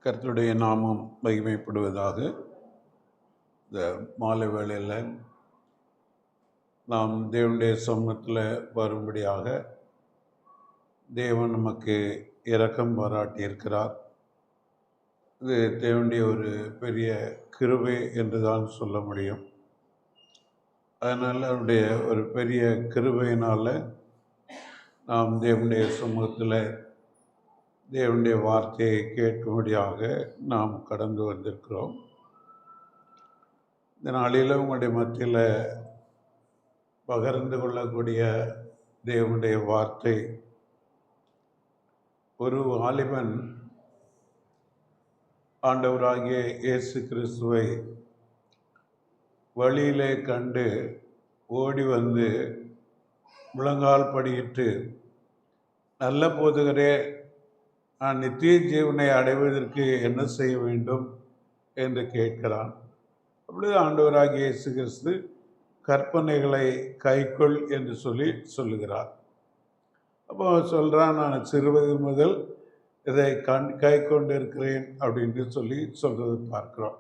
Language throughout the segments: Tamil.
கர்த்தருடைய நாமம் மகிமைப்படுவதாக. இந்த மாலை வேளையில் நாம் தேவனுடைய சமூகத்தில் வரும்படியாக தேவன் நமக்கு இரக்கம் பாராட்டியிருக்கிறார். இது தேவனுடைய ஒரு பெரிய கிருபை என்று தான் சொல்ல முடியும். அதனால் அவருடைய ஒரு பெரிய கிருபையினால் நாம் தேவனுடைய சமூகத்தில் தேவனுடைய வார்த்தையை கேட்கும்படியாக நாம் கடந்து வந்திருக்கிறோம். இந்த நாளில் உங்களுடைய மத்தியில் பகிர்ந்து கொள்ளக்கூடிய தேவனுடைய வார்த்தை, ஒரு வாலிபன் ஆண்டவராகிய இயேசு கிறிஸ்துவை வழியிலே கண்டு ஓடி வந்து முழங்கால் படியிட்டு, நல்ல போதகரே, நான் நித்திய ஜீவனை அடைவதற்கு என்ன செய்ய வேண்டும் என்று கேட்கிறான். அப்பொழுது ஆண்டவராகிய இயேசு கிறிஸ்து கற்பனைகளை கைக்கொள் என்று சொல்லுகிறார். அப்போ சொல்கிறான், நான் சிறுவயது முதல் இதை கை கொண்டு இருக்கிறேன் அப்படின்னு சொல்கிறது பார்க்குறோம்.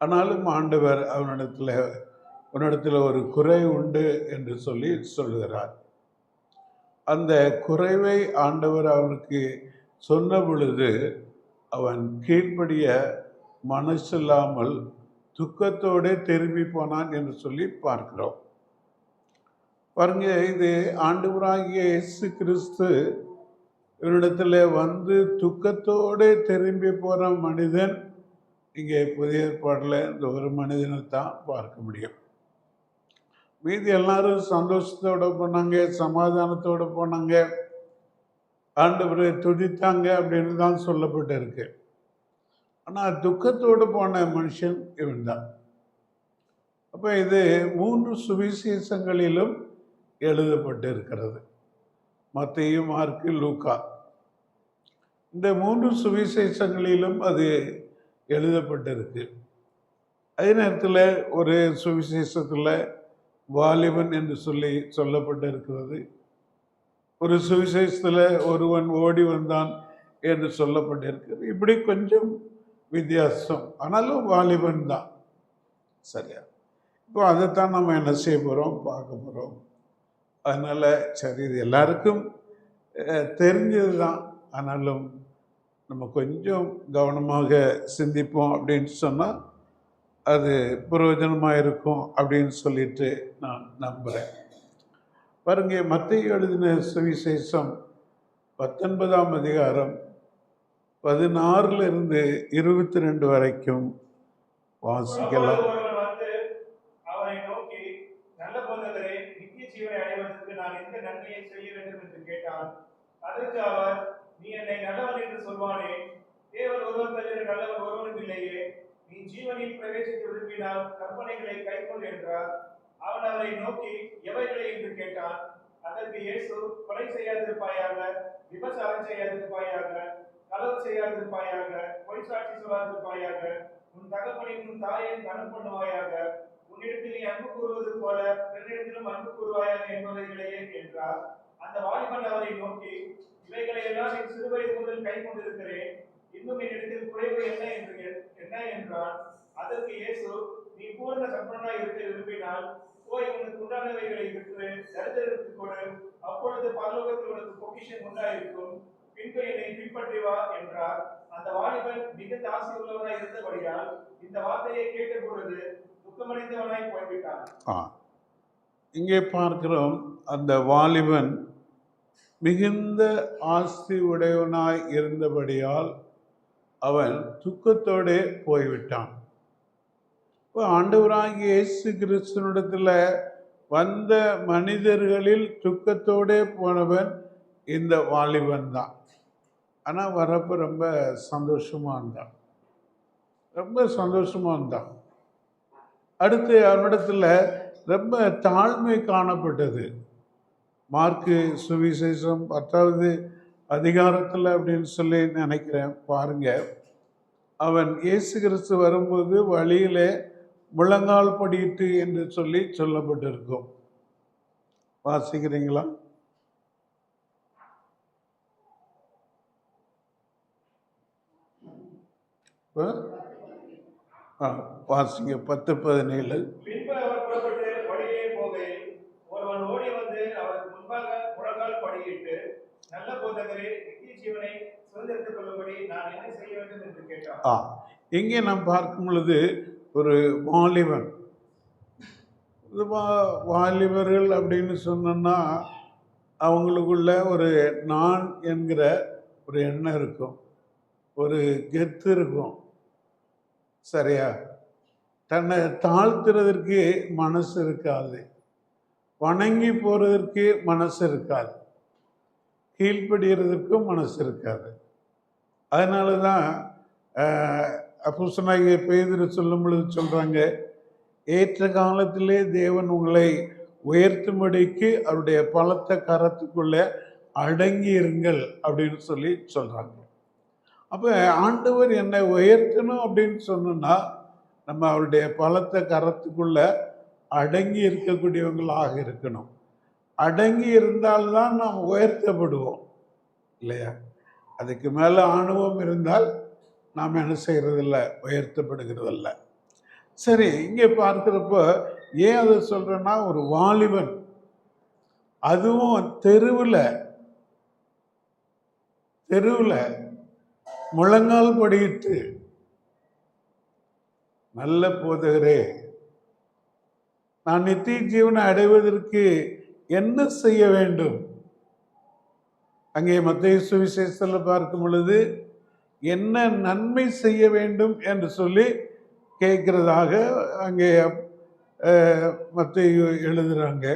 ஆனாலும் ஆண்டவர் உன்னிடத்தில் ஒரு குறை உண்டு என்று சொல்லுகிறார். அந்த குறைவை ஆண்டவர் அவனுக்கு சொன்ன பொழுது அவன் கீழ்ப்படிய மனசில்லாமல் துக்கத்தோடு திரும்பி போனான் என்று பார்க்கிறோம். பாருங்க, இது ஆண்டவராகிய இயேசு கிறிஸ்து இவனிடத்தில் வந்து துக்கத்தோடு திரும்பி போகிற மனிதன் இங்கே புதிய ஏற்பாட்டில் இந்த ஒரு மனிதனை தான் பார்க்க முடியும். மீதி எல்லாரும் சந்தோஷத்தோடு போனாங்க, சமாதானத்தோடு போனாங்க, ஆண்டவரை துதித்தாங்க அப்படின்னு தான் சொல்லப்பட்டு இருக்கு. ஆனால் துக்கத்தோடு போன மனுஷன் இவன் தான். அப்போ இது 3 சுவிசேஷங்களிலும் எழுதப்பட்டு இருக்கிறது. மத்தேயு, மார்க்கு, லூக்கா. இந்த 3 சுவிசேஷங்களிலும் அது எழுதப்பட்டிருக்கு. அதே நேரத்தில் ஒரு சுவிசேஷத்தில் வாலிபன் என்று சொல்லப்பட்டு இருக்கிறது. ஒரு சுவிசேஷத்தில் ஒருவன் ஓடி வந்தான் என்று சொல்லப்பட்டிருக்கிறது. இப்படி கொஞ்சம் வித்தியாசம், ஆனாலும் வாலிபன் தான். சரியா? இப்போ அதைத்தான் நம்ம என்ன செய்ய போகிறோம், பார்க்க போகிறோம். அதனால் சரி, இது எல்லாருக்கும் தெரிஞ்சது தான், ஆனாலும் நம்ம கொஞ்சம் கவனமாக சிந்திப்போம் அப்படின்னு சொன்னால் அது பிரயோஜனமாக இருக்கும் அப்படின்னு சொல்லிட்டு நான் நம்புகிறேன். பாருங்க, மத்தேயு எழுதின சுவிசேஷம் 19ஆம் அதிகாரம் 16 22 வரைக்கும் வாசிக்கலாம். அவரை நோக்கி, நல்ல போதகரே, நித்திய ஜீவனை அடைவதற்கு நான் எந்த நன்மையை செய்ய வேண்டும் என்று கேட்டான். அதற்கு அவர், நீ என்னை நல்லவன் என்று சொல்வானே, தேவன் ஒருவர் தவிர நல்லவன் ஒருவனும் இல்லையே. நீ ஜீவனில் பிரவேசிக்க விரும்பினால் கற்பனைகளை கைக்கொள் என்றார். அவன் அவரை நோக்கி, எவைகளை என்று கேட்டான். அதற்கு இயேசு, கொலை செய்யாதிருப்பாயாக, விபசாரம் செய்யாதிருப்பாயாக, களவு செய்யாதிருப்பாயாக, பொய் சாட்சி சொல்லாதிருப்பாயாக, உன் தகப்பனையும் உன் தாயையும் கனம் பண்ணுவாயாக, உன்னிடத்தில் நீ அன்பு கூறுவது போல பெண்ணிடத்திலும் அன்பு கூறுவாயாக என்பவைகளையே என்றார். அந்த வாலிபன் அவரை நோக்கி, இவைகளை எல்லாம் என் சிறுவயது முதல் கை கொண்டிருக்கிறேன், இன்னும் என்னிடத்தில் குறைவு என்ன என்றான். அதற்கு இயேசு, நீ பூர்ண சம்பளனாய் இருக்க விரும்பினால் போய் உனக்கு உண்டானவைகளை விற்று தரித்திரருக்கு கொடு, அப்பொழுது பரலோகத்தில் உனக்கு பொக்கிஷம் உண்டாயிருக்கும், பின்பு என்னை பின்பற்றி வா என்றார். அந்த வாலிபன் மிகுந்த ஆசை உள்ளவனாய் இருந்தபடியால் இந்த வார்த்தையை கேட்ட பொழுது துக்கமடைந்தவனாய் போய்விட்டான். இங்கே பார்க்கிறோம், அந்த வாலிபன் மிகுந்த ஆஸ்தி உடையவனாய் இருந்தபடியால் அவன் துக்கத்தோடு போய்விட்டான். இப்போ ஆண்டவராகிய இயேசு கிறிஸ்துவினிடத்தில் வந்த மனிதர்களில் துக்கத்தோடே போனவன் இந்த வாலிபன் தான். ஆனால் வரப்போ ரொம்ப சந்தோஷமாக இருந்தான். அடுத்து அவனிடத்தில் ரொம்ப தாழ்மை காணப்பட்டது. மார்க்கு சுவிசேஷம் 10வது அதிகாரத்தில் அப்படின்னு நினைக்கிறேன். பாருங்க, அவன் இயேசு கிறிஸ்து வரும்போது வழியிலே முழங்கால் படியிட்டு என்று சொல்லப்பட்டிருக்கும். வாசிக்கிறீங்களா? வாசிங்க 10:17. பின்பு அவர் புறப்பட்டு வழியே போகையில் ஒருவன் ஓடி வந்து அவருக்கு முன்பாக முழங்கால் படியிட்டு, நல்ல போதகரே, நித்திய ஜீவனை சுதந்திரித்துக் கொள்ளும்படி நான் என்ன செய்ய வேண்டும் என்று கேட்டான். இங்கே நாம் பார்க்கும் பொழுது ஒரு வாலிபன், வாலிபர்கள் அப்படின்னு சொன்னா அவங்களுக்குள்ள ஒரு நான் என்கிற ஒரு எண்ணம் இருக்கும், ஒரு கெத்து இருக்கும். சரியா? தன்னை தாழ்த்துறதற்கு மனசு இருக்காது, வணங்கி போறதற்கு மனசு இருக்காது, கீழ்ப்படுகிறதுக்கும் மனசு இருக்காது. அதனால தான் அப்போஸ்தலனாகிய பேதுரு சொல்லும் பொழுது சொல்றாங்க, ஏற்ற காலத்திலே தேவன் உங்களை உயர்த்தும்படிக்கு அவருடைய பலத்த கரத்துக்குள்ள அடங்கி இருங்கள் அப்படின்னு சொல்றாங்க. அப்போ ஆண்டவர் என்னை உயர்த்தணும் அப்படின்னு சொன்னா நம்ம அவருடைய பலத்த கரத்துக்குள்ள அடங்கி இருக்கக்கூடியவங்களாக இருக்கணும். அடங்கி இருந்தால்தான் நாம் உயர்த்தப்படுவோம் இல்லையா? அதுக்கு மேலே ஆணவம் இருந்தால் நாம் என்ன செய்யறதில்ல, உயர்த்தப்படுகிறதில்ல. சரி, இங்கே பார்க்கிறப்ப ஏன் அதை சொல்றேன்னா, ஒரு வாலிபன், அதுவும் தெருவில் முழங்கால் படியிட்டு, நல்ல போதகரே, நான் நித்திய ஜீவனை அடைவதற்கு என்ன செய்ய வேண்டும்? அங்கே மத்தேயு சுவிசேஷத்தில் பார்க்கும் பொழுது என்ன நன்மை செய்ய வேண்டும் என்று சொல்லி கேட்கிறதாக அங்கே மத்தேயு எழுதுறாங்க.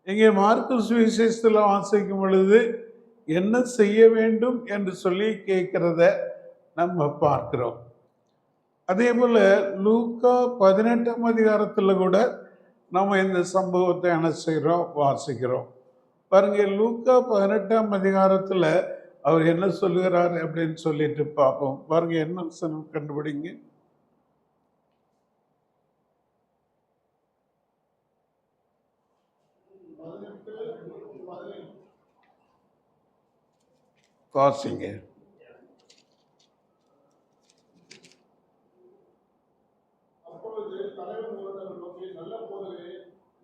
இங்கே மார்க்கு சுவிசேஷத்தில் வாசிக்கும் பொழுது என்ன செய்ய வேண்டும் என்று சொல்லி கேட்கிறத நம்ம பார்க்கிறோம். அதே போல லூக்கா 18ஆம் அதிகாரத்தில் கூட நம்ம இந்த சம்பவத்தை என்ன செய்கிறோம், வாசிக்கிறோம். பாருங்க, லூக்கா 18ஆம் அதிகாரத்தில் அவர் என்ன சொல்லுகிறார் அப்படின்னு சொல்லிட்டு பார்ப்போம். பாருங்க, என்ன வசனம் கண்டுபிடிங்க. வாசிங்க. அப்பொழுது தலைவன் ஒருவர் நோக்கி, நல்ல போதகரே,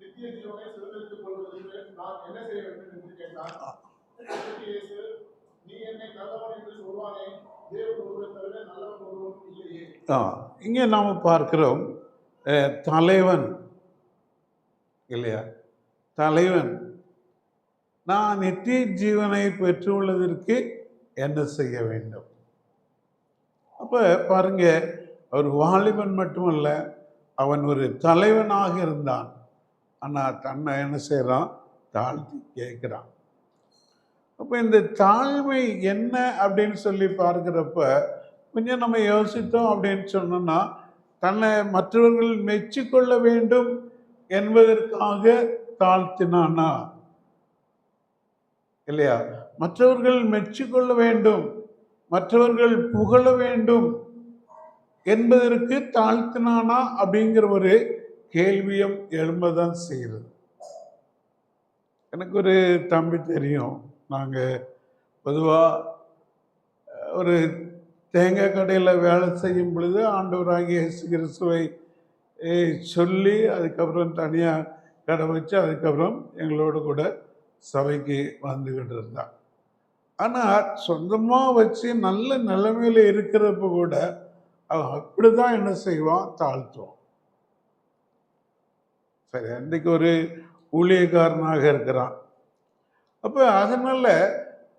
நித்திய ஜீவனை சுதந்திரித்துக் கொள்வதற்கு நான் என்ன செய்ய வேண்டும் என்று கேட்டான். அதற்கு இயேசு, நீ என்னை நல்லவன் என்று சொல்வானே, தேவன் ஒருவர் தவிர நல்லவன் ஒருவரும் இல்லையே. இங்கே நாம் பார்க்கிறோம், தலைவன் இல்லையா? தலைவன், நான் நித்திய ஜீவனை பெற்றுள்ளதற்கு என்ன செய்ய வேண்டும்? அப்போ பாருங்க, அவர் வாலிபன் மட்டுமல்ல, அவன் ஒரு தலைவனாக இருந்தான். ஆனால் தன்னை என்ன செய்கிறான், தாழ்த்தி கேட்குறான். அப்போ இந்த தாழ்மை என்ன அப்படின்னு சொல்லி பார்க்குறப்ப கொஞ்சம் நம்ம யோசித்தோம் அப்படின்னு சொன்னோம்னா, தன்னை மற்றவர்கள் மெச்சிக்கொள்ள வேண்டும் என்பதற்காக தாழ்த்தினானா இல்லையா? மற்றவர்கள் மெச்சிக்கொள்ள வேண்டும், மற்றவர்கள் புகழ வேண்டும் என்பதற்கு தாழ்த்தினானா அப்படிங்கிற ஒரு கேள்வியும் எழும்பதான் செய்கிறது. எனக்கு ஒரு தம்பி தெரியும். நாங்கள் பொதுவாக ஒரு தேங்காய் கடையில் வேலை செய்யும் பொழுது ஆண்டவராகிய இயேசு கிறிஸ்துவை சொல்லி அதுக்கப்புறம் தனியாக கடை வச்சு அதுக்கப்புறம் எங்களோட கூட சபைக்கு வந்துக்கிட்டு இருந்தான். ஆனால் சொந்தமாக வச்சு நல்ல நிலைமையில் இருக்கிறப்ப கூட அவன் அப்படி தான் என்ன செய்வான், தாழ்த்துவான். சரி, அன்றைக்கு ஒரு ஊழியக்காரனாக இருக்கிறான். அப்போ அதனால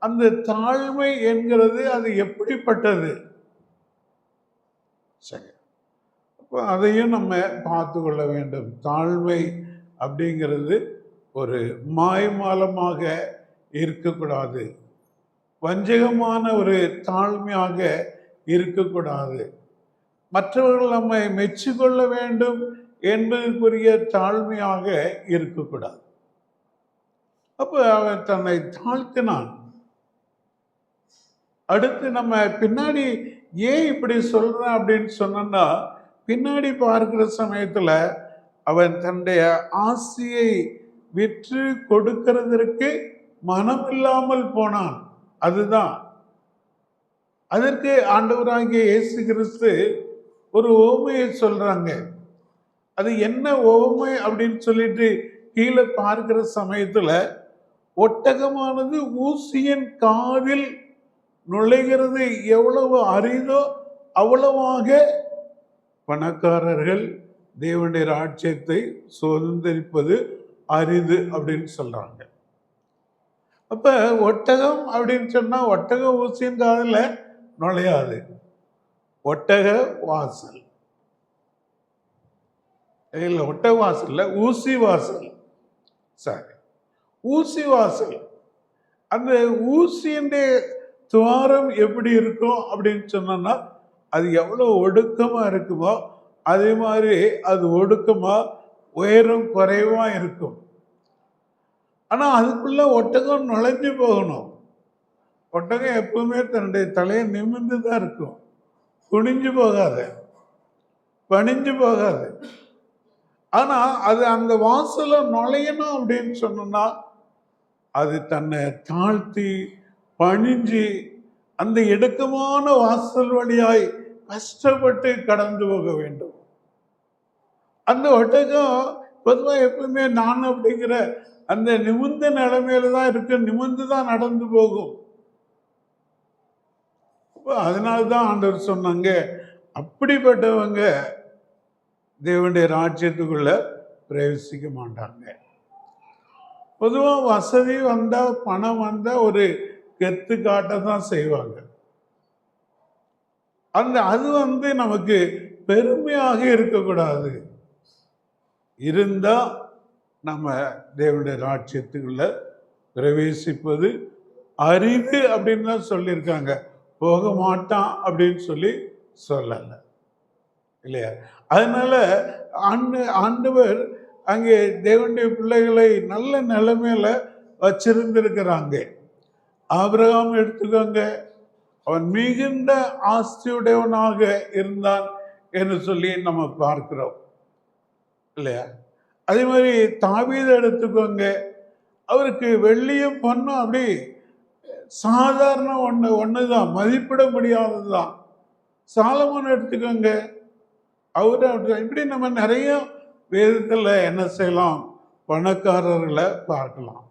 அந்த தாழ்மை என்கிறது அது எப்படிப்பட்டது? சரி, அப்போ அதையும் நம்ம பார்த்து கொள்ள வேண்டும். தாழ்மை அப்படிங்கிறது ஒரு மாய்மாலமாக இருக்கக்கூடாது, வஞ்சகமான ஒரு தாழ்மையாக இருக்கக்கூடாது, மற்றவர்கள் நம்மை மெச்சிக்கொள்ள வேண்டும் என்பதற்குரிய தாழ்மையாக இருக்கக்கூடாது. அப்போ அவன் தன்னை தாழ்த்தினான். அடுத்து நம்ம பின்னாடி ஏன் இப்படி சொல்றான் அப்படின்னு சொன்னா, பின்னாடி பார்க்கிற சமயத்துல அவன் தன்னுடைய ஆசையை விற்று கொடுக்கிறதற்கு மனம் இல்லாமல் போனான். அதுதான் அதற்கு ஆண்டவராகிய இயேசு கிறிஸ்து ஒரு உவமையை சொல்றாங்க. அது என்ன உவமை அப்படின்னு சொல்லிட்டு கீழே பார்க்கிற சமயத்துல, ஒட்டகமானது ஊசியின் காதில் நுழைகிறது எவ்வளவு அரிதோ அவ்வளவாக பணக்காரர்கள் தேவனுடைய ராஜ்யத்தை சுதந்திரிப்பது அரிது அப்படின்னு சொல்றாங்க. அப்ப ஒட்டகம் அப்படின்னு சொன்னா ஒட்டக ஊசியின் காதுல நுழையாது. ஒட்டக வாசல் இல்ல, ஒட்டக வாசல் இல்ல, ஊசி வாசல். சரி, ஊசி வாசல். அந்த ஊசியின் துவாரம் எப்படி இருக்கும் அப்படின்னு சொன்னா, அது எவ்வளவு ஒடுக்கமா இருக்குமோ அதே மாதிரி அது ஒடுக்கமா உயரம் குறைவா இருக்கும். ஆனா அதுக்குள்ள ஒட்டகம் நுழைஞ்சு போகணும். ஒட்டகம் எப்பவுமே தன்னுடைய தலையை நிமிர்ந்து தான் இருக்கும், குனிஞ்சு போகாது, பணிஞ்சு போகாது. ஆனா அது அந்த வாசல நுழையணும் அப்படின்னு சொன்னா, அது தன்னை தாழ்த்தி பணிஞ்சு அந்த இடுக்கமான வாசல் வழியாய் கஷ்டப்பட்டு கடந்து போக வேண்டும். அந்த ஒட்டகம் பொதுவாக எப்பவுமே நான் அப்படிங்கிற அந்த நிமிர்ந்த நிலைமையில தான் இருக்கு, நிமிர்ந்து தான் நடந்து போகும். அதனால்தான் ஆண்டவர் சொன்னாங்க, அப்படிப்பட்டவங்க தேவனுடைய ராஜ்யத்துக்குள்ள பிரவேசிக்க மாட்டாங்க. பொதுவா வசதி வந்தா பணம் வந்தா ஒரு கெத்து காட்ட தான் செய்வாங்க. அது நமக்கு பெருமையாக இருக்கக்கூடாது. இருந்தா நம்ம தேவனுடைய ராஜ்யத்துக்குள்ள பிரவேசிப்பது அரிது அப்படின்னு தான் சொல்லியிருக்காங்க, போக மாட்டான் அப்படின்னு சொல்லல இல்லையா? அதனால ஆண்டவர் அங்கே தேவனுடைய பிள்ளைகளை நல்ல நிலைமையில வச்சிருந்திருக்கிறாங்க. ஆபிரகாம் எடுத்துக்கோங்க, அவன் மிகுந்த ஆஸ்தியுடையவனாக இருந்தான் என்று சொல்லி நம்ம பார்க்கிறோம் இல்லையா? அதே மாதிரி தாவீதை எடுத்துக்கோங்க, அவருக்கு வெள்ளியும் பொண்ணும் அப்படி சாதாரண ஒண்ணுதான், மதிப்பிட முடியாததுதான். சாலமோன் எடுத்துக்கோங்க, அவரு இப்படி நம்ம நிறைய வேதத்துல என்ன செய்யலாம், பணக்காரர்களை பார்க்கலாம்.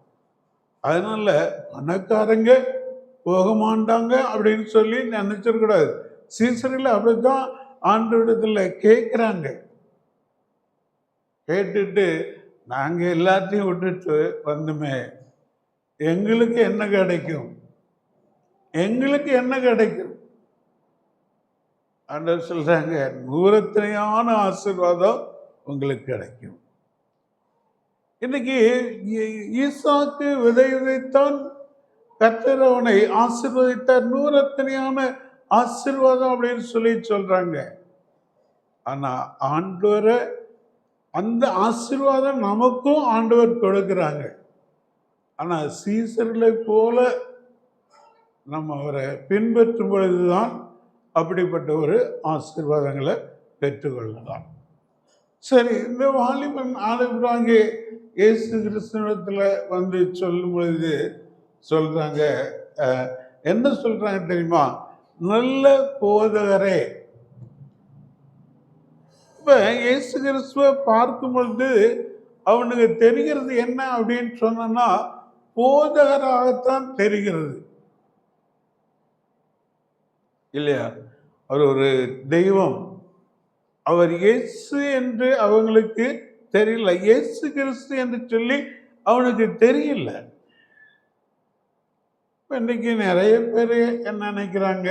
அதனால பணக்காரங்க போக மாட்டாங்க அப்படின்னு சொல்லி நினைச்சிடக்கூடாது. சீசரில் அப்படித்தான் ஆண்டவரிடத்துல கேட்குறாங்க. கேட்டுட்டு நாங்க எல்லாத்தையும் விட்டுட்டு வந்துமே, எங்களுக்கு என்ன கிடைக்கும், எங்களுக்கு என்ன கிடைக்கும்? ஆண்டவர் சொல்றாங்க, நூறத்தனையான ஆசீர்வாதம் உங்களுக்கு கிடைக்கும். இன்னைக்கு ஈசாக்கு விதை விதைத்தான், கர்த்தர் அவனை ஆசீர்வதித்தார், நூறத்தனையான ஆசீர்வாதம் அப்படின்னு சொல்லி சொல்றாங்க. ஆனா ஆண்டவரை அந்த ஆசீர்வாதம் நமக்கும் ஆண்டவர் கொடுக்கிறாங்க. ஆனா சீசர்களை போல நம்ம அவரை பின்பற்றும் பொழுதுதான் அப்படிப்பட்ட ஒரு ஆசீர்வாதங்களை பெற்றுக்கொள்ளலாம். சரி, இந்த வாலிபன் ஆளுகிறாங்க இயேசு கிறிஸ்துவத்தில் சொல்லும் பொழுது சொல்றாங்க, என்ன சொல்றாங்க தெரியுமா? நல்ல போதகரே. இப்ப இயேசு கிறிஸ்துவ பார்க்கும் பொழுது அவனுக்கு தெரிகிறது என்ன அப்படின்னு சொன்னா, போதகராகத்தான் தெரிகிறது இல்லையா? அவர் ஒரு தெய்வம், அவர் இயேசு என்று அவங்களுக்கு தெரியல, இயேசு கிறிஸ்து என்று சொல்லி அவனுக்கு தெரியல. இன்னைக்கு நிறைய பேர் என்ன நினைக்கிறாங்க,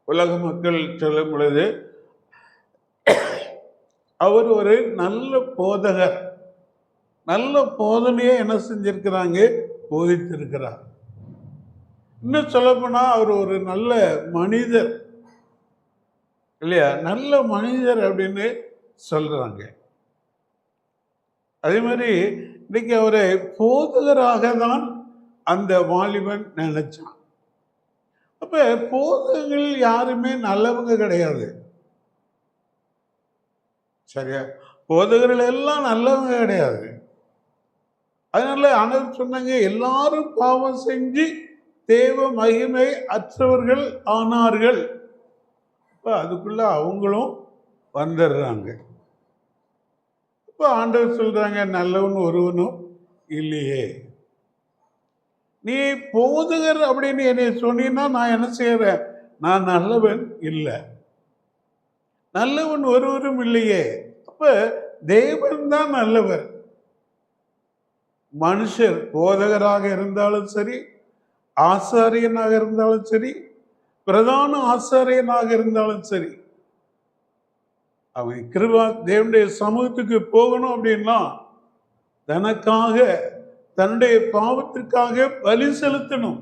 உலக மக்கள் சொல்லும் பொழுது அவர் ஒரு நல்ல போதகர், நல்ல போதனையை என்ன செஞ்சிருக்கிறாங்க, போதித்திருக்கிறார். இன்னும் சொல்ல போனா அவர் ஒரு நல்ல மனிதர் இல்லையா? நல்ல மனிதர் அப்படின்னு சொல்றாங்க. அதே மாதிரி இன்னைக்கு அவரை போதகராக தான் அந்த வாலிபன் நினைச்சான். அப்ப போதகர்கள் யாருமே நல்லவங்க கிடையாது, சரியா? போதகர்கள் எல்லாம் நல்லவங்க கிடையாது. அதனால ஆண்டவர் சொன்னாங்க, எல்லாரும் பாவம் செஞ்சு தேவ மகிமை அற்றவர்கள் ஆனார்கள். இப்போ அதுக்குள்ள அவங்களும் வந்துடுறாங்க. இப்போ ஆண்டவர் சொல்றாங்க, நல்லவன் ஒருவனும் இல்லையே. நீ போதுகர் அப்படின்னு என்னை சொன்னீன்னா நான் என்ன செய்யறேன்? நான் நல்லவன் இல்லை, நல்லவன் ஒருவரும் இல்லையே. அப்ப தேவன் தான் நல்லவர். மனுஷர் போதகராக இருந்தாலும் சரி, ஆசாரியனாக இருந்தாலும் சரி, பிரதான ஆசாரியனாக இருந்தாலும் சரி, அவன் கிருபா தேவனுடைய சமூகத்துக்கு போகணும் அப்படின்னா தனக்காக, தன்னுடைய பாவத்திற்காக பலி செலுத்தணும்.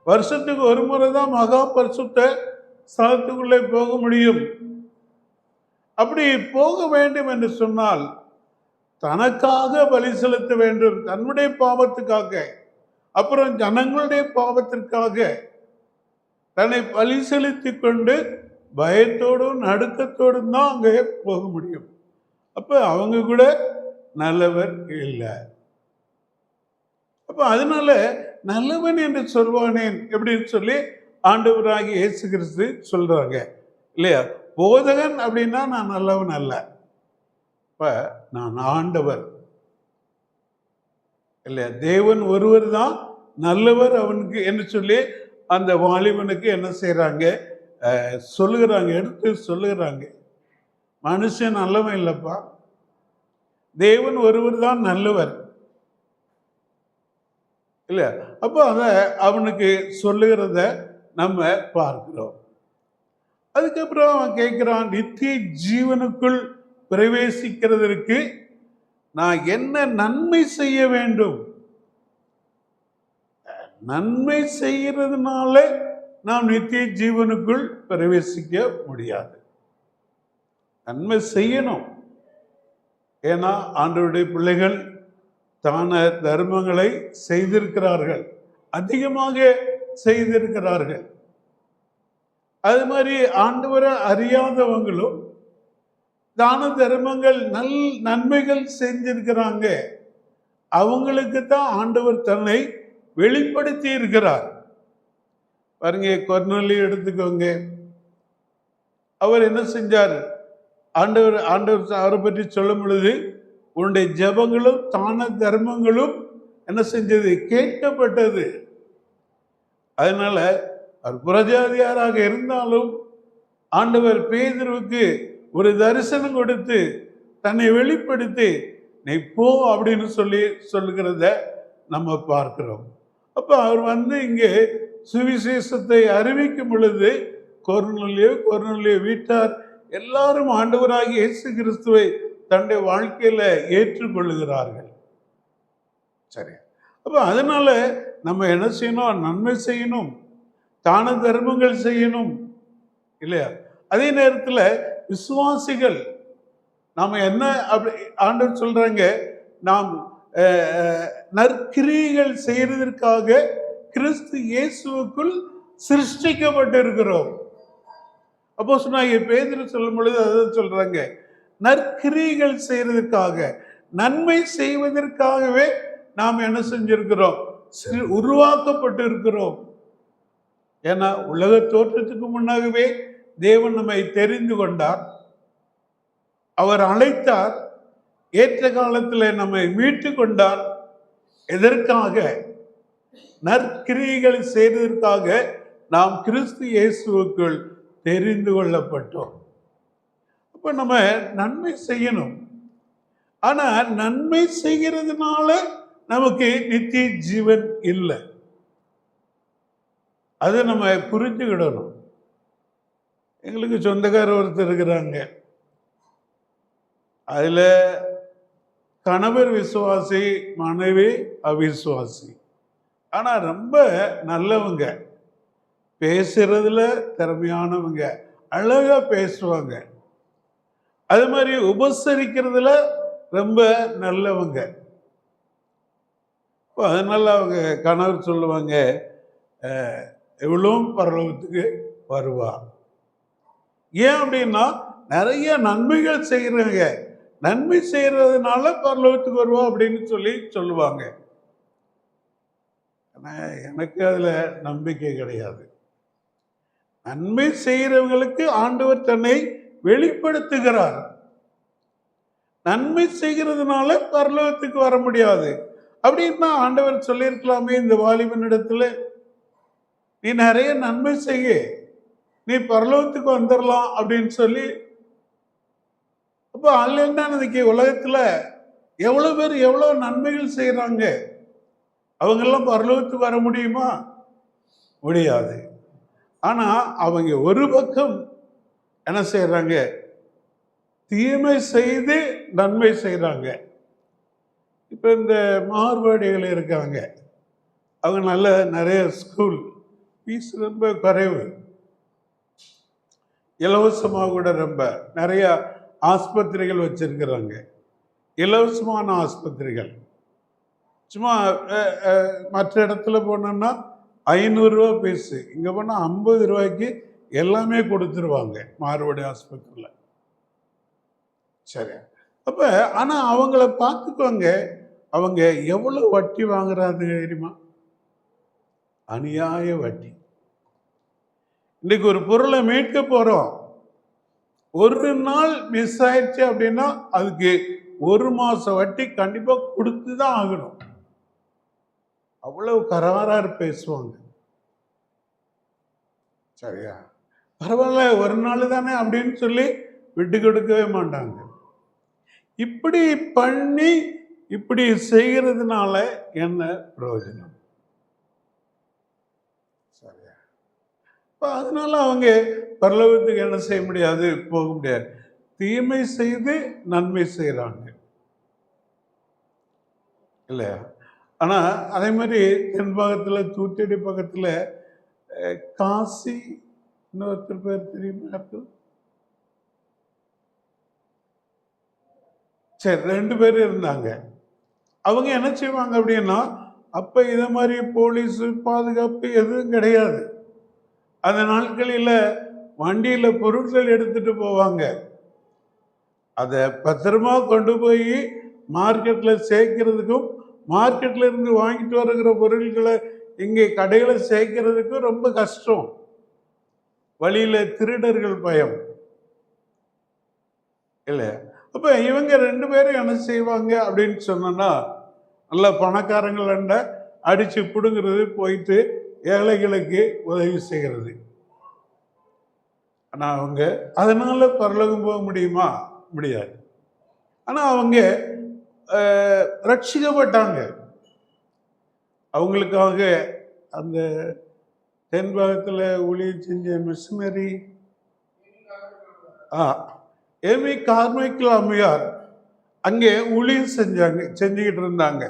வருஷத்துக்கு ஒரு முறை தான் மகா பரிசுத்த ஸ்தலத்துக்குள்ளே போக முடியும். அப்படி போக வேண்டும் என்று சொன்னால் தனக்காக பலி செலுத்த வேண்டும், தன்னுடைய பாவத்துக்காக, அப்புறம் ஜனங்களுடைய பாவத்திற்காக தன்னை பலி செலுத்தி கொண்டு பயத்தோடும் நடுக்கத்தோடும் தான் அங்கே போக முடியும். அப்ப அவங்க கூட நல்லவர் இல்லை. அப்ப அதனால நல்லவன் என்று சொல்வானேன் எப்படின்னு சொல்லி ஆண்டவராகிய இயேசு கிறிஸ்து சொல்றாங்க இல்லையா? போதகன் அப்படின்னா நான் நல்லவன் அல்ல, இப்ப நான் ஆண்டவர் இல்லையா? தேவன் ஒருவர் தான் நல்லவர் அவனுக்கு என்று சொல்லி அந்த வாலிபனுக்கு என்ன செய்யறாங்க? சொல்லுகிறாங்க, எடுத்து சொல்லுகிறாங்க. மனுஷன் நல்லவன் இல்லப்பா, தேவன் ஒருவர் தான் நல்லவர் இல்ல. அப்போ அத அவனுக்கு சொல்லுகிறத நம்ம பார்க்கிறோம். அதுக்கப்புறம் அவன் கேட்கிறான், நித்திய ஜீவனுக்குள் பிரவேசிக்கிறதற்கு நான் என்ன நன்மை செய்ய வேண்டும்? நன்மை செய்யறதுனால நாம் நித்திய ஜீவனுக்குள் பிரவேசிக்க முடியாது. நன்மை செய்யணும். ஏன்னா ஆண்டவருடைய பிள்ளைகள் தான தர்மங்களை செய்திருக்கிறார்கள், அதிகமாக செய்திருக்கிறார்கள். அது மாதிரி ஆண்டவரை அறியாதவங்களும் தான தர்மங்கள் நன்மைகள் செஞ்சிருக்கிறாங்க. அவங்களுக்கு தான் ஆண்டவர் தன்னை வெளிப்படுத்தி இருக்கிறார். பாருங்க, கொர்நேலியு எடுத்துக்கோங்க. அவர் என்ன செஞ்சார்? ஆண்டவர் அவரை பற்றி சொல்லும் பொழுது, உன்னுடைய ஜெபங்களும் தான தர்மங்களும் என்ன செஞ்சது? கேட்கப்பட்டது. அதனால அவர் புறஜாதியாராக இருந்தாலும் ஆண்டவர் பேதுருவுக்கு ஒரு தரிசனம் கொடுத்து தன்னை வெளிப்படுத்தி நீ போ அப்படின்னு சொல்லுகிறத நம்ம பார்க்கிறோம். அப்ப அவர் இங்கே சுவிசேஷத்தை அறிவிக்கும் பொழுது கொர்நேலியு வீட்டார் எல்லாரும் ஆண்டவராகிய இயேசு கிறிஸ்துவை தன்னுடைய வாழ்க்கையில ஏற்றுக்கொள்ளுகிறார்கள். சரி, அப்ப அதனால நம்ம என்ன செய்யணும்? நன்மை செய்யணும், தான தர்மங்கள் செய்யணும் இல்லையா? அதே நேரத்தில் விசுவாசிகள் நாம என்ன அப்படி ஆண்டவர் சொல்றாங்க, நாம் நற்கிரியைகள் செய்யறதற்காக கிறிஸ்து இயேசுவுக்குள் சிருஷ்டிக்கப்பட்டிருக்கிறோம். அப்போஸ்தலனாகிய பேதுரு சொல்லும் பொழுது அதான் சொல்றாங்க, நற்கிரியைகள் செய்யறதற்காக, நன்மை செய்வதற்காகவே நாம் என்ன செஞ்சிருக்கிறோம்? உருவாக்கப்பட்டு இருக்கிறோம். ஏன்னா உலக தோற்றத்துக்கு முன்னாகவே தேவன் நம்மை தெரிந்து கொண்டார், அவர் அழைத்தார், ஏற்ற காலத்தில் நம்மை மீட்டு கொண்டார். எதற்காக? நற்கிரியைகளை செய்வதற்காக நாம் கிறிஸ்து இயேசுவுக்குள் தெரிந்து கொள்ளப்பட்டோம். அப்ப நம்ம நன்மை செய்யணும். ஆனா நன்மை செய்கிறதுனால நமக்கு நித்திய ஜீவன் இல்லை. அதை நம்ம புரிஞ்சுக்கிடணும். எங்களுக்கு சொந்தக்காரர் ஒருத்தர் இருக்கிறாங்க. அதுல கணவர் விசுவாசி, மனைவி அவிசுவாசி. ஆனா ரொம்ப நல்லவங்க, பேசுறதுல திறமையானவங்க, அழகா பேசுவாங்க. அது மாதிரி உபசரிக்கிறதுல ரொம்ப நல்லவங்க. அதனால அவங்க கணவர் சொல்லுவாங்க, எவ்வளவும் பரலோகத்துக்கு வருவா. ஏன் அப்படின்னா நிறைய நன்மைகள் செய்கிறாங்க, நன்மை செய்யறதுனால பரலோகத்துக்கு வருவோம் அப்படின்னு சொல்லுவாங்க. ஆனா எனக்கு அதுல நம்பிக்கை கிடையாது. நன்மை செய்கிறவங்களுக்கு ஆண்டவர் தன்னை வெளிப்படுத்துகிறார். நன்மை செய்கிறதுனால பரலோகத்துக்கு வர முடியாது அப்படின்னா ஆண்டவர் சொல்லியிருக்கலாமே இந்த வாலிபனிடத்துல, நீ நிறைய நன்மை செய்ய, நீ பரலோகத்துக்கு வந்துடலாம் அப்படின்னு சொல்லி. அப்ப அதுல என்னன்னு, உலகத்துல எவ்வளவு பேர் எவ்வளவு நன்மைகள் செய்யறாங்க, அவங்க எல்லாம் பரலோகத்துக்கு வர முடியுமா? முடியாது. ஆனா அவங்க ஒரு பக்கம் என்ன செய்யறாங்க, தீமை செய்து நன்மை செய்யறாங்க. இப்ப இந்த மார்வாடிகள் இருக்காங்க, அவங்க நல்ல நிறைய ஸ்கூல் ஃபீஸ் ரொம்ப குறைவு, இலவசமாக கூட ரொம்ப நிறைய ஆஸ்பத்திரிகள் வச்சிருக்கிறாங்க, இலவசமான ஆஸ்பத்திரிகள். சும்மா மற்ற இடத்துல போனோம்னா 500 ரூபா ஃபீஸு, இங்கே போனால் 50 ரூபாய்க்கு எல்லாமே கொடுத்துருவாங்க மார்வாடி ஆஸ்பத்திரியில். சரி, அப்போ ஆனால் அவங்கள பார்த்துக்கோங்க, அவங்க எவ்வளோ வட்டி வாங்குறாங்க தெரியுமா? அநியாய வட்டி. இன்னைக்கு ஒரு பொருளை மீட்க போகிறோம், ஒரு நாள் மிஸ் ஆயிடுச்சு அப்படின்னா அதுக்கு 1 மாதம் வட்டி கண்டிப்பாக கொடுத்து தான் ஆகணும். அவ்வளவு கராராக பேசுவாங்க. சரியா, பரவாயில்ல ஒரு நாள் தானே அப்படின்னு சொல்லி விட்டு கொடுக்கவே மாட்டாங்க. இப்படி பண்ணி இப்படி செய்கிறதுனால என்ன பிரயோஜனம்? சரியா, அதனால அவங்க பரலோகத்துக்கு என்ன செய்ய முடியாது, போக முடியாது. தீமை செய்து நன்மை செய்கிறாங்க இல்லையா? ஆனால் அதே மாதிரி தென்பாகத்தில் தூத்துக்குடி பக்கத்தில் காசி இன்னொருத்தர் பேர் தெரியுமா? சரி, 2 பேர் இருந்தாங்க. அவங்க என்ன செய்வாங்க அப்படின்னா, அப்போ இதை மாதிரி போலீஸு பாதுகாப்பு எதுவும் கிடையாது. அந்த நாட்களில் வண்டியில் பொருட்கள் எடுத்துட்டு போவாங்க, அதை பத்திரமா கொண்டு போய் மார்க்கெட்டில் சேர்க்கிறதுக்கும் மார்க்கெட்ல இருந்து வாங்கிட்டு வருகிற பொருட்களை இங்கே கடைகளை சேர்க்கிறதுக்கும் ரொம்ப கஷ்டம். வழியில திருடர்கள் பயம் இல்லை. அப்ப இவங்க 2 பேரும் என்ன செய்வாங்க அப்படின்னு சொன்னா, நல்ல பணக்காரங்கள அடிச்சு பிடுங்கிறது, போயிட்டு ஏழைகளுக்கு உதவி செய்கிறது. ஆனா அவங்க அதனால பரலோகம் போக முடியுமா? முடியாது. ஆனா அவங்க ரட்சிக்கப்பட்டாங்க. அவங்களுக்காக அந்த தென்பாகத்தில் ஊழியம் செஞ்ச மிஷனரி ஏமி கார்மைக்கல் அம்மையார் அங்கே ஊழியம் செஞ்சுக்கிட்டு இருந்தாங்க.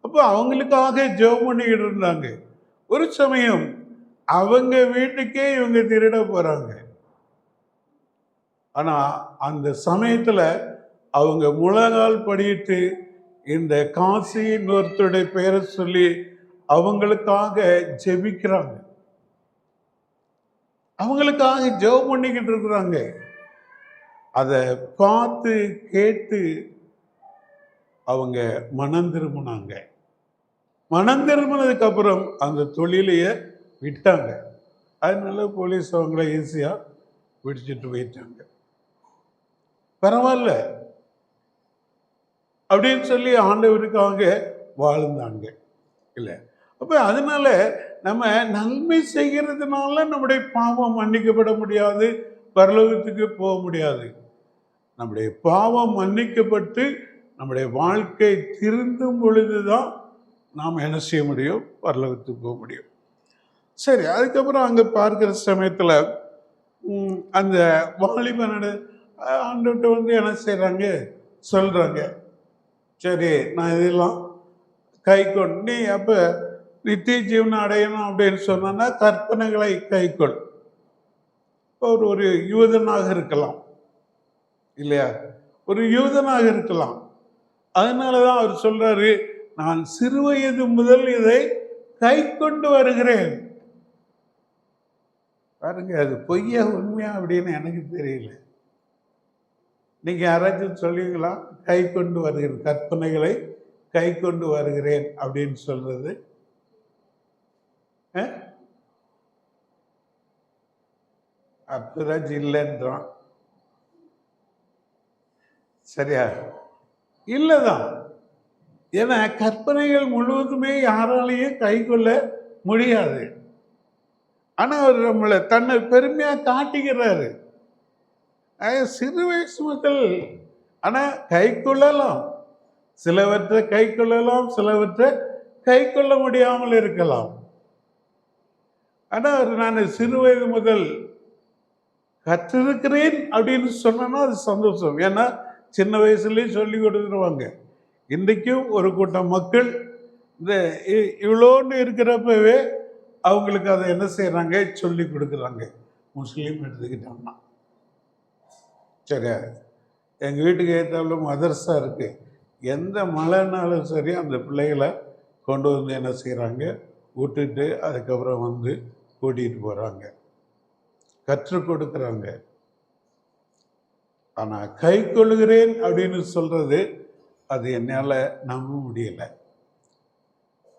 அப்போ அவங்களுக்காக ஜெபம் பண்ணிக்கிட்டு இருந்தாங்க. ஒரு சமயம் அவங்க வீட்டுக்கே இவங்க திருட போறாங்க. ஆனா அந்த சமயத்துல அவங்க முழங்கால் படியிட்டு இந்த காசியின் ஒருத்தருடைய பெயரை சொல்லி அவங்களுக்காக ஜெபிக்கிறாங்க, அவங்களுக்காக ஜெபம் பண்ணிக்கிட்டு இருக்கிறாங்க. அதை பார்த்து கேட்டு அவங்க மனம் திரும்பினாங்க. மனம் திரும்பினதுக்கு அப்புறம் அந்த தொழிலையே விட்டாங்க. அதனால போலீஸ் அவங்கள ஈஸியா பிடிச்சிட்டு போயிட்டாங்க. பரவாயில்ல அப்படின்னு சொல்லி ஆண்டவருக்காக வாழ்ந்தாங்க இல்லை. அப்ப அதனால நம்ம நன்மை செய்கிறதுனால நம்முடைய பாவம் மன்னிக்கப்பட முடியாது, பரலோகத்துக்கு போக முடியாது. நம்முடைய பாவம் மன்னிக்கப்பட்டு நம்முடைய வாழ்க்கை திருந்தும் பொழுதுதான் நாம் என்ன செய்ய முடியும், பரலோகத்துக்கு போக முடியும். சரி, அதுக்கப்புறம் அங்கே பார்க்குற சமயத்தில் அந்த வாலிபனோட ஆண்டவர்கிட்ட என்ன செய்கிறாங்க, சொல்கிறாங்க, சரி நான் இதெல்லாம் கை கொண்டு நீ அப்போ நித்திய ஜீவனை அடையணும் அப்படின்னு சொன்னா கற்பனைகளை கைக்கொள். ஒரு யூதனாக இருக்கலாம் இல்லையா, ஒரு யூதனாக இருக்கலாம். அதனாலதான் அவர் சொல்றாரு, நான் சிறுவயது முதல் இதை கை கொண்டு வருகிறேன். பாருங்க, அது பொய்யா உண்மையா அப்படின்னு எனக்கு தெரியல. நீங்க யாராச்சும் சொல்லுவீங்களா? கை கொண்டு வருகிறேன், கற்பனைகளை கை கொண்டு வருகிறேன் அப்படின்னு சொல்றது. அப்துராஜ் இல்லைன்றான். சரியா? இல்லதான். ஏன்னா கற்பனைகள் முழுவதுமே யாராலையும் கை கொள்ள முடியாது. ஆனா அவர் நம்மளை தன்னை பெருமையா காட்டிக்கிறாரு. சிறு வயசு முதல். ஆனா கை கொள்ளலாம், சிலவற்றை கை கொள்ளலாம், சிலவற்றை கை கொள்ள முடியாமல் இருக்கலாம். ஆனா நான் சிறு வயது முதல் கற்றிருக்கிறேன் அப்படின்னு சொன்னா அது சந்தோஷம். ஏன்னா சின்ன வயசுலயே சொல்லி கொடுத்துருவாங்க. இன்றைக்கும் ஒரு கூட்டம் மக்கள் இந்த இவ்வளோன்னு இருக்கிறப்பவே அவங்களுக்கு அதை என்ன செய்யறாங்க, சொல்லி கொடுக்குறாங்க. முஸ்லீம் எடுத்துக்கிட்டோம்னா சரியா, எங்கள் வீட்டுக்கு ஏற்றாப்புல மதர்ஸா இருக்கு. எந்த மழைனாலும் சரி அந்த பிள்ளைகளை கொண்டு வந்து என்ன செய்கிறாங்க, விட்டுட்டு அதுக்கப்புறம் வந்து கூட்டிகிட்டு போகிறாங்க, கற்றுக் கொடுக்குறாங்க. ஆனால் கை கொள்கிறேன் அப்படின்னு சொல்றது அது என்னால் நம்ப முடியலை.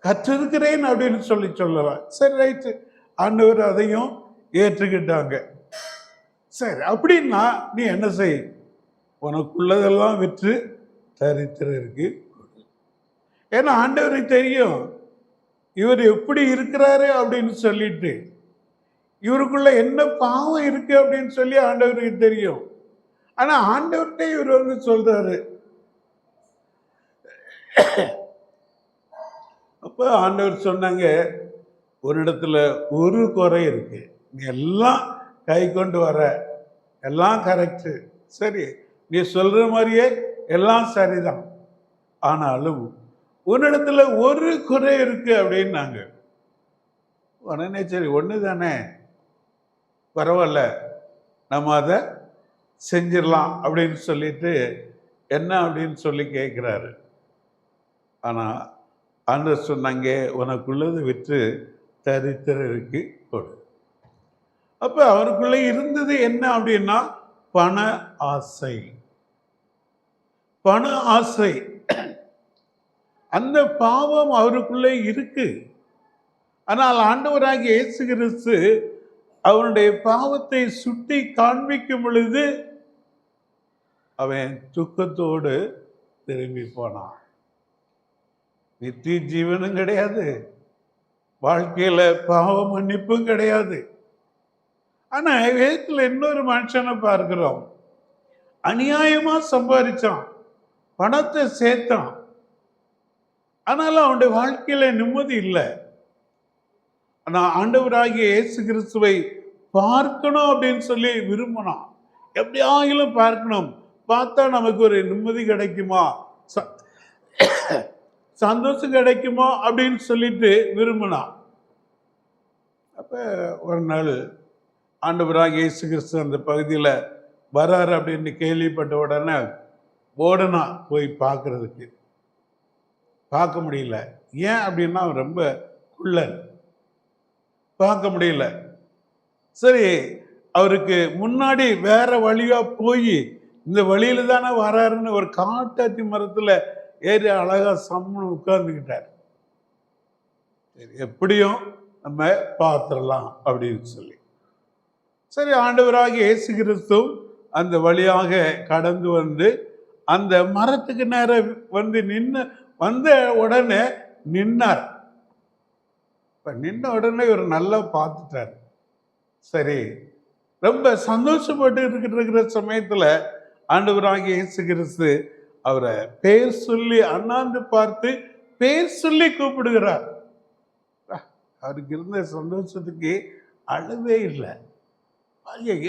கற்றிருக்கிறேன் அப்படின்னு சொல்லலாம். சரி, ரைட்டு, ஆண்டவர் அதையும் ஏற்றுக்கிட்டாங்க. சரி, அப்படின்னா நீ என்ன செய், உனக்குள்ளதெல்லாம் விற்று தரித்திரருக்கு. ஏன்னா ஆண்டவருக்கு தெரியும் இவர் எப்படி இருக்கிறாரு அப்படின்னு சொல்லிட்டு, இவருக்குள்ள என்ன பாவம் இருக்கு அப்படின்னு சொல்லி ஆண்டவருக்கு தெரியும். ஆனா ஆண்டவர்கிட்ட இவர் வந்து சொல்றாரு. அப்ப ஆண்டவர் சொன்னாங்க, ஒரு இடத்துல ஒரு குறை இருக்கு, நீ எல்லாம் கை கொண்டு வர, எல்லாம் கரெக்டு, சரி, நீ சொல்ற மாதிரியே எல்லாம் சரிதான், ஆனாலும் உன்னிடத்துல ஒரு குறை இருக்கு அப்படின்னாங்க. உடனே சரி, ஒன்று தானே, பரவாயில்ல, நம்ம அதை செஞ்சிடலாம் அப்படின்னு சொல்லிட்டு என்ன அப்படின்னு சொல்லி கேட்குறாரு. ஆனால் ஆண்டவர் சொன்னாங்க, உனக்குள்ளது விற்று தரித்திரருக்கு கொடு. அப்போ அவருக்குள்ளே இருந்தது என்ன அப்படின்னா பண ஆசை. பண ஆசை, அந்த பாவம் அவருக்குள்ளே இருக்கு. ஆனால் ஆண்டவராகிய இயேசு கிறிஸ்து அவனுடைய பாவத்தை சுட்டி காண்பிக்கும் பொழுது அவன் துக்கத்தோடு திரும்பி போனான். நித்திய ஜீவனும் கிடையாது, வாழ்க்கையில பாவ மன்னிப்பும் கிடையாது. ஆனா வேதத்துல இன்னொரு மனுஷனை பார்க்கிறோம், அநியாயமா சம்பாதிச்சான், பணத்தை சேர்த்தான், ஆனாலும் அவனுடைய வாழ்க்கையில நிம்மதி இல்லை. ஆனா ஆண்டவராகிய இயேசு கிறிஸ்துவை பார்க்கணும் அப்படின்னு சொல்லி விரும்பினான். எப்படியாகிலும் பார்க்கணும், பார்த்தா நமக்கு ஒரு நிம்மதி கிடைக்குமா, சந்தோஷம் கிடைக்குமா அப்படின்னு சொல்லிட்டு விரும்பினான். அப்ப ஒரு நாள் ஆண்டவராகிய இயேசு கிறிஸ்து அந்த பகுதியில் வராரு அப்படின்னு கேள்விப்பட்ட உடனே ஓடனா போய் பார்க்கறதுக்கு. பார்க்க முடியல. ஏன் அப்படின்னா அவன் ரொம்ப குள்ளன், பார்க்க முடியல. சரி, அவருக்கு முன்னாடி வேற வழியா போய் இந்த வழியில தானே வராருன்னு ஒரு காட்டாத்தி மரத்துல ஏறி அழகா சம்மு உட்கார்ந்துக்கிட்டார். சரி, எப்படியும் நம்ம பார்த்துடலாம் அப்படின்னு சொல்லி, சரி, ஆண்டவராகிய இயேசு கிறிஸ்து அந்த வழியாக கடந்து வந்து அந்த மரத்துக்கு நேரம் வந்து வந்த உடனே நின்னார். நின்ன உடனே இவர் நல்லா பார்த்துட்டார். சரி, ரொம்ப சந்தோஷப்பட்டு இருக்கிற சமயத்துல ஆண்டவராகிய இயேசு கிறிஸ்து அவரை பேர் சொல்லி அண்ணாந்து பார்த்து பேர் சொல்லி கூப்பிடுகிறார். அவருக்கு இருந்த சந்தோஷத்துக்கு அளவே இல்லை.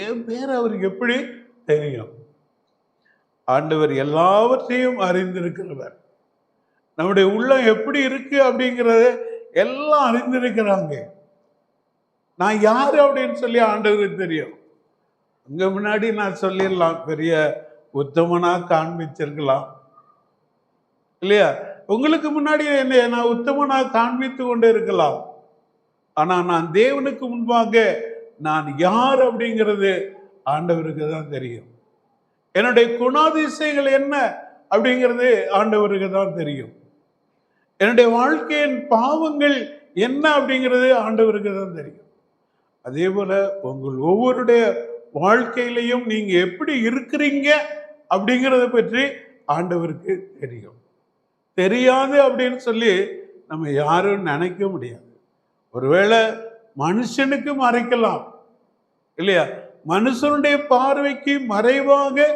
என் பேர் அவருக்கு எப்படி தெரியும்? ஆண்டவர் எல்லாவற்றையும் அறிந்திருக்கிறவர். நம்முடைய உள்ளம் எப்படி இருக்கு அப்படிங்கிறத எல்லாம் அறிந்திருக்கிறாங்க. நான் யாரு அப்படின்னு சொல்லி ஆண்டவருக்கு தெரியும். உங்க முன்னாடி நான் சொல்லிடலாம், பெரிய உத்தமனா காண்பிச்சிருக்கலாம் இல்லையா? உங்களுக்கு முன்னாடி என்னை நான் உத்தமனா காண்பித்து கொண்டு இருக்கலாம். ஆனா நான் தேவனுக்கு முன்பாக நான் யார் அப்படிங்கிறது ஆண்டவருக்கு தான் தெரியும். என்னுடைய குணாதிசயங்கள் என்ன அப்படிங்கிறது ஆண்டவருக்கு தான் தெரியும். என்னுடைய வாழ்க்கையின் பாவங்கள் என்ன அப்படிங்கிறது ஆண்டவருக்கு தான் தெரியும். அதே போல உங்கள் ஒவ்வொருடைய வாழ்க்கையிலையும் நீங்க எப்படி இருக்கிறீங்க அப்படிங்கிறத பற்றி ஆண்டவருக்கு தெரியும். தெரியாது அப்படின்னு சொல்லி நம்ம யாரும் நினைக்க முடியாது. ஒருவேளை மனுஷனுக்கு மறைக்கலாம் இல்லையா, மனுஷனுடைய பார்வைக்கு மறைவாக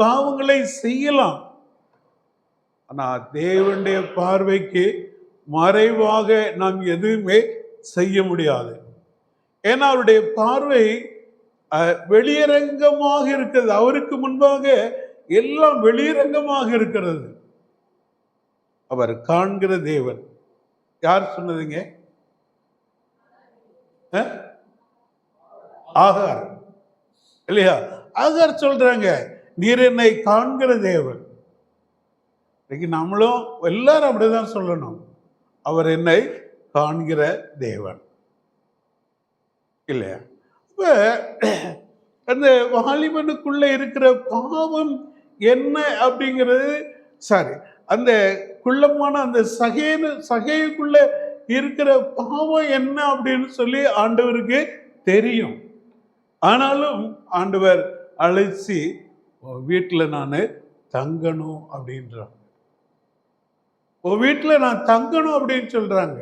பாவங்களை செய்யலாம். ஆனா தேவனுடைய பார்வைக்கு மறைவாக நாம் எதுவுமே செய்ய முடியாது. ஏன்னா அவருடைய பார்வை வெளியரங்கமாக இருக்கிறது. அவருக்கு முன்பாக எல்லாம் வெளியரங்கமாக இருக்கிறது. அவர் காண்கிற தேவன். யார் சொன்னதுங்க? ஆகார் இல்லையா? ஆகார் சொல்றாங்க, நீர் என்னை காண்கிற தேவன். இன்னைக்கு நம்மளும் எல்லாரும் அப்படிதான் சொல்லணும், அவர் என்னை காண்கிற தேவன் இல்லையா? இப்ப அந்த வாலிபனுக்குள்ள இருக்கிற பாவம் என்ன அப்படிங்கிறது, சாரி, அந்த குள்ளமான அந்த சகைக்குள்ள இருக்கிற பாவம் என்ன அப்படின்னு சொல்லி ஆண்டவருக்கு தெரியும். ஆனாலும் ஆண்டவர் அழைச்சி வீட்டில் நான் தங்கணும் அப்படின்றாங்க. வீட்டில் நான் தங்கணும் அப்படின்னு சொல்றாங்க.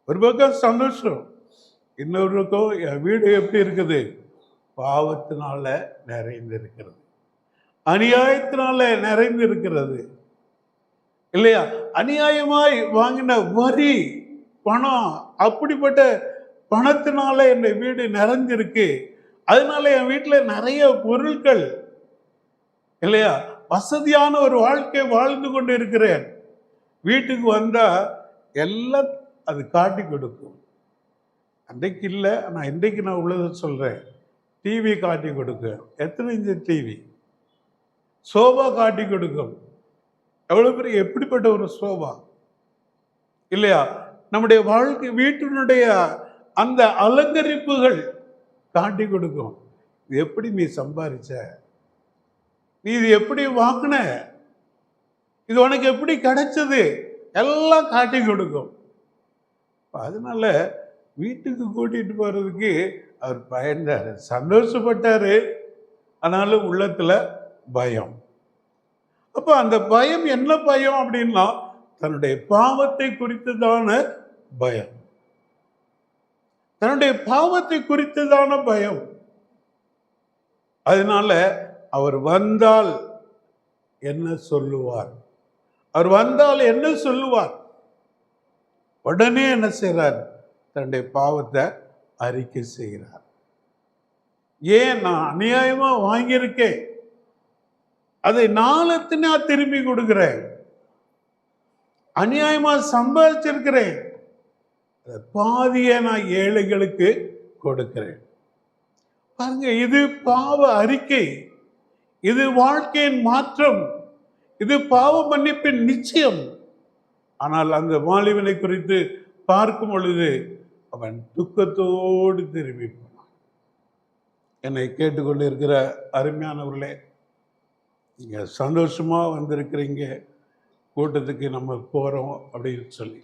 ஒரு பக்கம் சந்தோஷம், இன்னொரு பக்கம் என் வீடு எப்படி இருக்குது? பாவத்தினால நிறைந்து இருக்கிறது, அநியாயத்தினால நிறைந்து இருக்கிறது இல்லையா? அநியாயமாய் வாங்கின வரி பணம், அப்படிப்பட்ட பணத்தினால என் வீடு நிறைஞ்சிருக்கு. அதனால என் வீட்டில் நிறைய பொருட்கள் இல்லையா, வசதியான ஒரு வாழ்க்கை வாழ்ந்து கொண்டு இருக்கிறேன். வீட்டுக்கு வந்தா எல்லாம் அது காட்டி கொடுக்கும். அன்றைக்கு இல்லை, ஆனால் இன்றைக்கு நான் உள்ளதை சொல்றேன். டிவி காட்டி கொடுக்கும். எத்தனை இன்ச்சு டிவி? சோபா காட்டி கொடுக்கும். எவ்வளவு பெரிய, எப்படிப்பட்ட ஒரு சோபா இல்லையா? நம்முடைய வாழ்க்கை வீட்டினுடைய அந்த அலங்கரிப்புகள் காட்டி கொடுக்கும். இது எப்படி நீ சம்பாதிச்ச, நீ இது எப்படி வாங்கின, இது உனக்கு எப்படி கிடைச்சது, எல்லாம் காட்டி கொடுக்கும். அதனால வீட்டுக்கு கூட்டிட்டு போறதுக்கு அவர் பயந்தாரு, சந்தோஷப்பட்டாரு, ஆனாலும் உள்ளத்துல பயம். அப்ப அந்த பயம் என்ன பயம் அப்படின்னா, தன்னுடைய பாவத்தை குறித்ததான பயம், தன்னுடைய பாவத்தை குறித்ததான பயம். அதனால அவர் வந்தால் என்ன சொல்லுவார், அவர் வந்தால் என்ன சொல்லுவார்? உடனே என்ன செய்றார்? தன்னுடைய பாவத்தை அறிக்கை செய்கிறார். ஏன்? நான் அநியாயமா வாங்கியிருக்கேன், அதை நாளத்து நான் திரும்பி கொடுக்கிறேன். அநியாயமா சம்பாதிச்சிருக்கிறேன், பாதியை நான் ஏழைகளுக்கு கொடுக்கிறேன். பாருங்க, இது பாவ அறிக்கை, இது வாழ்க்கையின் மாற்றம், இது பாவ மன்னிப்பின் நிச்சயம். ஆனால் அந்த வாலிபனை குறித்து பார்க்கும் பொழுது அவன் துக்கத்தோடு திரும்பி போனான். என்னை கேட்டுக்கொண்டு இருக்கிற அருமையானவர்களே, நீங்க சந்தோஷமா வந்திருக்கிறீங்க, கூட்டத்துக்கு நம்ம போறோம் அப்படின்னு சொல்லி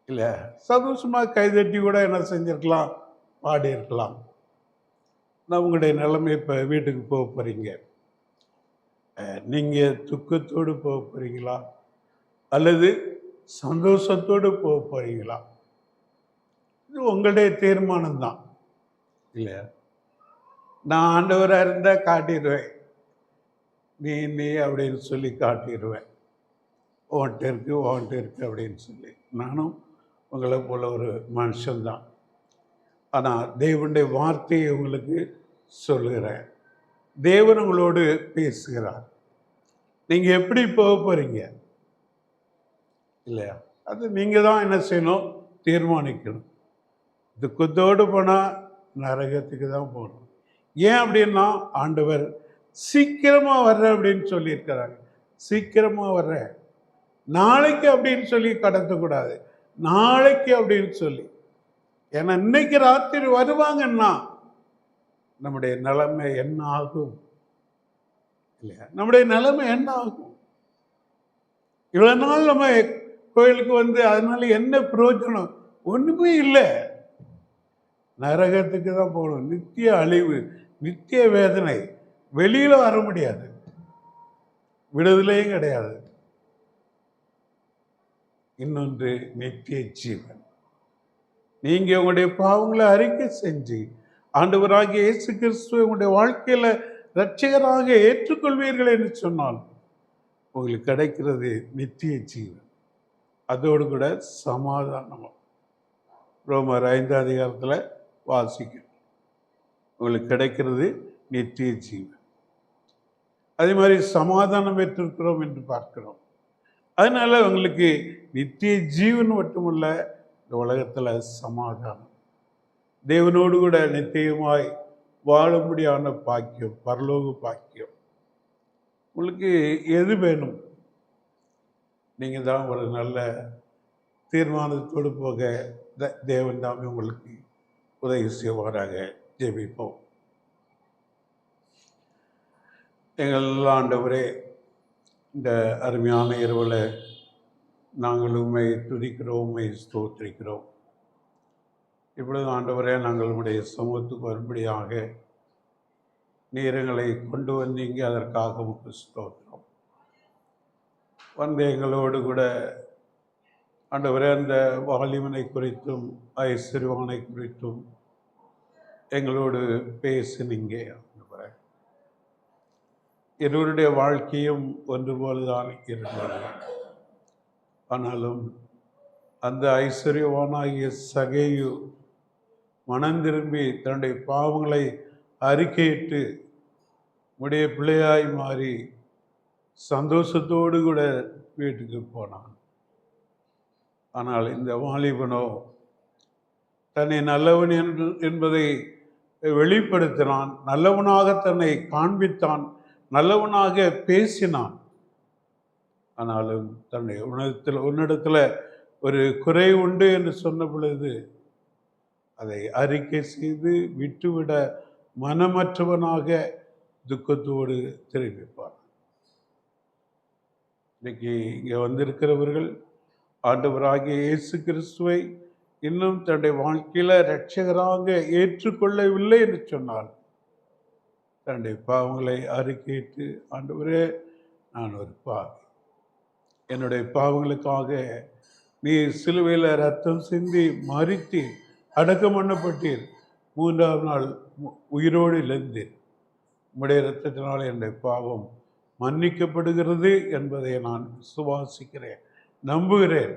இல்லை, சந்தோஷமா கைதட்டி கூட என்ன செஞ்சிருக்கலாம், பாடி இருக்கலாம். நான் உங்களுடைய நிலைமை இப்போ வீட்டுக்கு போக போறீங்க, நீங்க துக்கத்தோடு போக போறீங்களா அல்லது சந்தோஷத்தோடு போக போறீங்களா? இது உங்களுடைய தீர்மானம் தான் இல்லையா? நான் ஆண்டவராக இருந்தால் காட்டிடுவேன், நீ அப்படின்னு சொல்லி காட்டிடுவேன், ஓன்ட்டு இருக்கு அப்படின்னு சொல்லி. நானும் உங்களை போல ஒரு மனுஷன்தான். ஆனால் தேவனுடைய வார்த்தையை உங்களுக்கு சொல்லுகிறேன். தேவன் உங்களோடு பேசுகிறார். நீங்கள் எப்படி போக போறீங்க இல்லையா? அது நீங்கள் தான் என்ன செய்யணும், தீர்மானிக்கணும். துக்கத்தோடு போனால் நரகத்துக்கு தான் போகணும். ஏன் அப்படின்னா, ஆண்டவர் சீக்கிரமாக வர்றேன் அப்படின்னு சொல்லியிருக்கிறாங்க. சீக்கிரமாக வர்றேன், நாளைக்கு அப்படின்னு சொல்லி கடத்தக்கூடாது, நாளைக்கு அப்படின்னு சொல்லி. ஏன்னா இன்னைக்கு ராத்திரி வருவாங்கன்னா நம்முடைய நிலைமை என்ன ஆகும்? இல்லையா? நம்முடைய நிலைமை என்ன ஆகும்? இவ்வளவு நாள் நம்ம கோயிலுக்கு வந்து அதனால என்ன பிரயோஜனம்? ஒண்ணுமே இல்லை. நரகத்துக்கு தான் போகணும். நித்திய அழிவு, நித்திய வேதனை. வெளியில வர முடியாது, விடுதலையும் கிடையாது. இன்னொன்று நித்திய ஜீவன். நீங்க உங்களுடைய பாவங்களை அறிக்கை செஞ்சு ஆண்டவராகிய இயேசு கிறிஸ்துவை உங்களுடைய வாழ்க்கையில இரட்சகராக ஏற்றுக்கொள்வீர்கள் என்று சொன்னால் உங்களுக்கு கிடைக்கிறது நித்திய ஜீவன். அதோடு கூட சமாதானம். ரோமர் 5ஆம் அதிகாரத்தில் வாசிக்கும். உங்களுக்கு கிடைக்கிறது நித்திய ஜீவன். அதே மாதிரி சமாதானம் பெற்றிருக்கிறோம் என்று பார்க்கிறோம். அதனால உங்களுக்கு நித்திய ஜீவன் மட்டுமல்ல, இந்த உலகத்தில் சமாதானம், தேவனோடு கூட நித்தியமாய் வாழும்படியான பாக்கியம், பரலோக பாக்கியம். உங்களுக்கு எது வேணும்? நீங்கள் தான் ஒரு நல்ல தீர்மானத்தோடு போக தேவன் தாமே உங்களுக்கு உதவி செய்வாராக. ஜெபிப்போம். எங்கள் ஆண்டவரே, இந்த அருமையான இரவில் நாங்கள் உம்மை துதிக்கிறோம், உம்மை ஸ்தோத்திரிக்கிறோம். இப்பொழுது ஆண்டவரே, நாங்கள் உம்முடைய சமூகத்துக்கு வரும்படியாக நீர் எங்களை கொண்டு வந்தீங்க, அதற்காக உமக்கு ஸ்தோத்திரம். வந்து எங்களோடு கூட ஆண்டவரே அந்த வாலிபனை குறித்தும் ஐஸ்வர்யவானை குறித்தும் எங்களோடு பேசினீங்க. ஆண்டவரே, இருவருடைய வாழ்க்கையும் ஒன்று போலதான் இருந்தது. ஆனாலும் அந்த ஐஸ்வர்யவானாகிய சகேயு மனம் திரும்பி தன்னுடைய பாவங்களை அறிக்கையிட்டு உடைய பிள்ளையாய் மாறி சந்தோஷத்தோடு கூட வீட்டுக்கு போனான். ஆனால் இந்த வாலிபனோ தன்னை நல்லவன் என்பதை வெளிப்படுத்தினான், நல்லவனாக தன்னை காண்பித்தான், நல்லவனாக பேசினான். ஆனாலும் தன்னுடைய உன்னிடத்தில் ஒரு குறை உண்டு என்று சொன்ன பொழுது அதை அறிக்கை செய்து விட்டுவிட மனமற்றவனாக துக்கத்தோடு திரும்பிப்பார். இன்னைக்கு இங்கே வந்திருக்கிறவர்கள் ஆண்டவராகிய இயேசு கிறிஸ்துவை இன்னும் தன்னுடைய வாழ்க்கையில் இரட்சகராக ஏற்றுக்கொள்ளவில்லை என்று சொன்னால் தன்னுடைய பாவங்களை அறிக்கையிட்டு, ஆண்டவரே நான் ஒரு பாவி, என்னுடைய பாவங்களுக்காக நீ சிலுவையில் ரத்தம் சிந்தி மரித்தீர், அடக்கம் பண்ணப்பட்டீர், 3ஆம் நாள் உயிரோடு எழுந்தீர், உம்முடைய இரத்தத்தினால் என்னுடைய பாவம் மன்னிக்கப்படுகிறது என்பதை நான் விசுவாசிக்கிறேன், நம்புகிறேன்.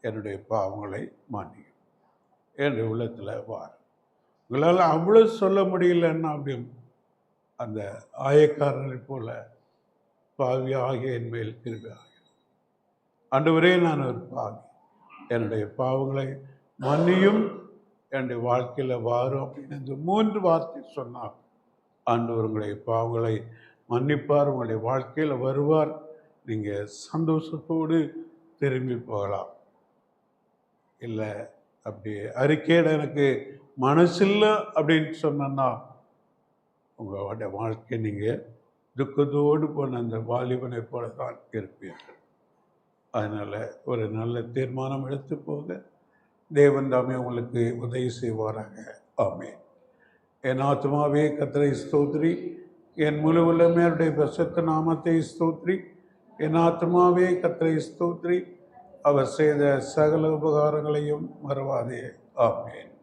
என்னுடைய பாவங்களை மன்னிக்கும் என்ற உள்ளத்தில் வார். உங்களால் அவ்வளோ சொல்ல முடியலன்னா அப்படியும் அந்த ஆயக்காரனை போல பாவியாக என் மேல் கிருபையாக ஆண்டவரே நான் ஒரு பாவி, என்னுடைய பாவங்களை மன்னியும், என்னுடைய வாழ்க்கையில் வாரும் அப்படின்னு இந்த 3 வார்த்தை சொன்னார். ஆண்டவர் உங்களுடைய பாவங்களை மன்னிப்பார், உங்களுடைய வாழ்க்கையில் வருவார், நீங்கள் சந்தோஷத்தோடு திரும்பி போகலாம். இல்லை அப்படி அறிக்கையிட எனக்கு மனசில்லை அப்படின்னு சொன்னா உங்களுடைய வாழ்க்கை நீங்கள் துக்கத்தோடு போன அந்த வாலிபனை போல தான் இருப்பீர்கள். அதனால் ஒரு நல்ல தீர்மானம் எடுத்து போக தேவன் தாமே உங்களுக்கு உதவி செய்வாராக. ஆமென். என் ஆத்மாவே கர்த்தரை ஸ்தோத்திரி, என் முழு உள்ளமே அவருடைய பரிசுத்த நாமத்தை ஸ்தோத்திரி. என் ஆத்மாவே கர்த்தரை ஸ்தோத்திரி, அவர் செய்த சகல உபகாரங்களையும் மறவாதே. ஆமென்.